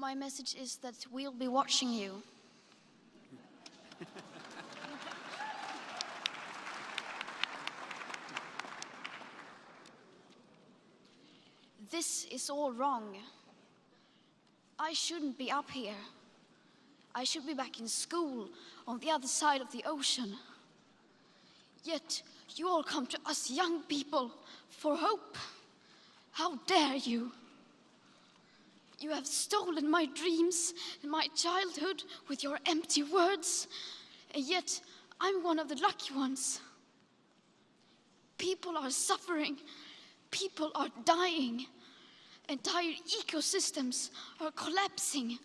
My message is that we'll be watching you. This is all wrong. I shouldn't be up here. I should be back in school on the other side of the ocean. Yet you all come to us young people for hope. How dare you? You have stolen my dreams and my childhood with your empty words, and yet I'm one of the lucky ones. People are suffering, people are dying, entire ecosystems are collapsing.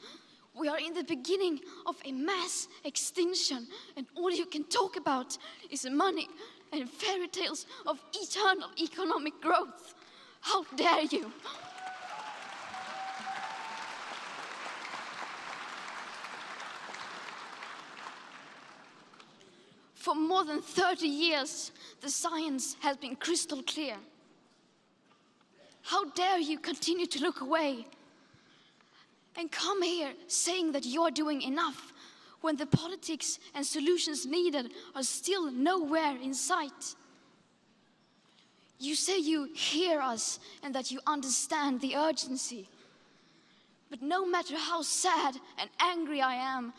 We are in the beginning of a mass extinction, and all you can talk about is money and fairy tales of eternal economic growth. How dare you? For more than 30 years, the science has been crystal clear. How dare you continue to look away and come here saying that you're doing enough when the politics and solutions needed are still nowhere in sight? You say you hear us and that you understand the urgency. But no matter how sad and angry I am,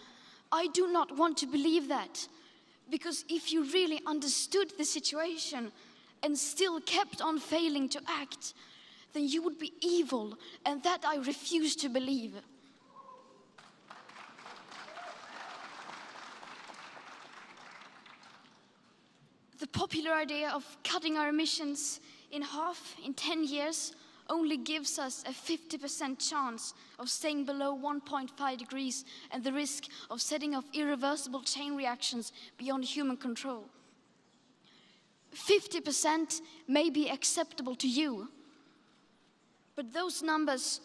I do not want to believe that. Because if you really understood the situation and still kept on failing to act, then you would be evil, and that I refuse to believe. The popular idea of cutting our emissions in half in 10 years only gives us a 50% chance of staying below 1.5 degrees and the risk of setting off irreversible chain reactions beyond human control. 50% may be acceptable to you, but those numbers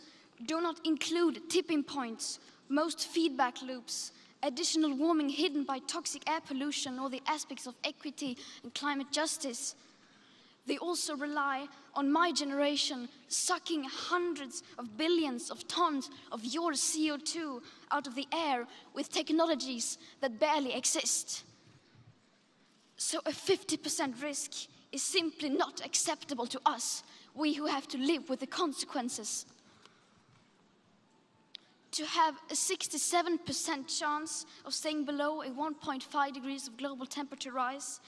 do not include tipping points, most feedback loops, additional warming hidden by toxic air pollution, or the aspects of equity and climate justice. They also rely on my generation sucking hundreds of billions of tons of your CO2 out of the air with technologies that barely exist. So a 50% risk is simply not acceptable to us, we who have to live with the consequences. To have a 67% chance of staying below a 1.5 degrees of global temperature rise,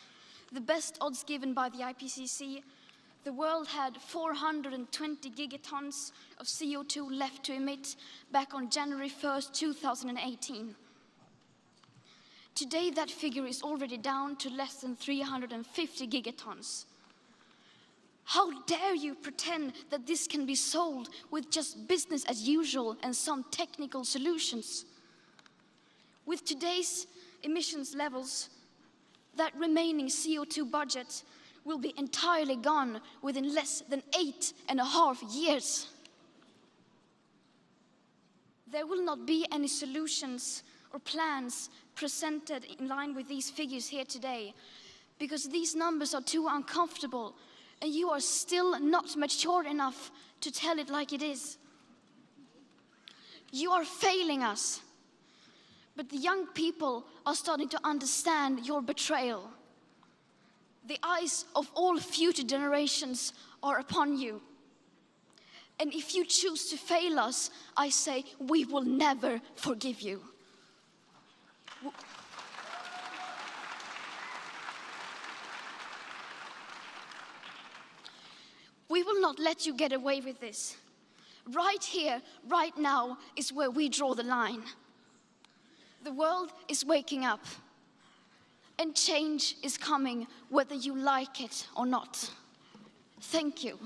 the best odds given by the IPCC, the world had 420 gigatons of CO2 left to emit back on January 1st, 2018. Today, that figure is already down to less than 350 gigatons. How dare you pretend that this can be solved with just business as usual and some technical solutions? With today's emissions levels, that remaining CO2 budget will be entirely gone within less than 8.5 years. There will not be any solutions or plans presented in line with these figures here today, because these numbers are too uncomfortable and you are still not mature enough to tell it like it is. You are failing us. But the young people are starting to understand your betrayal. The eyes of all future generations are upon you. And if you choose to fail us, I say we will never forgive you. We will not let you get away with this. Right here, right now, is where we draw the line. The world is waking up, and change is coming whether you like it or not. Thank you.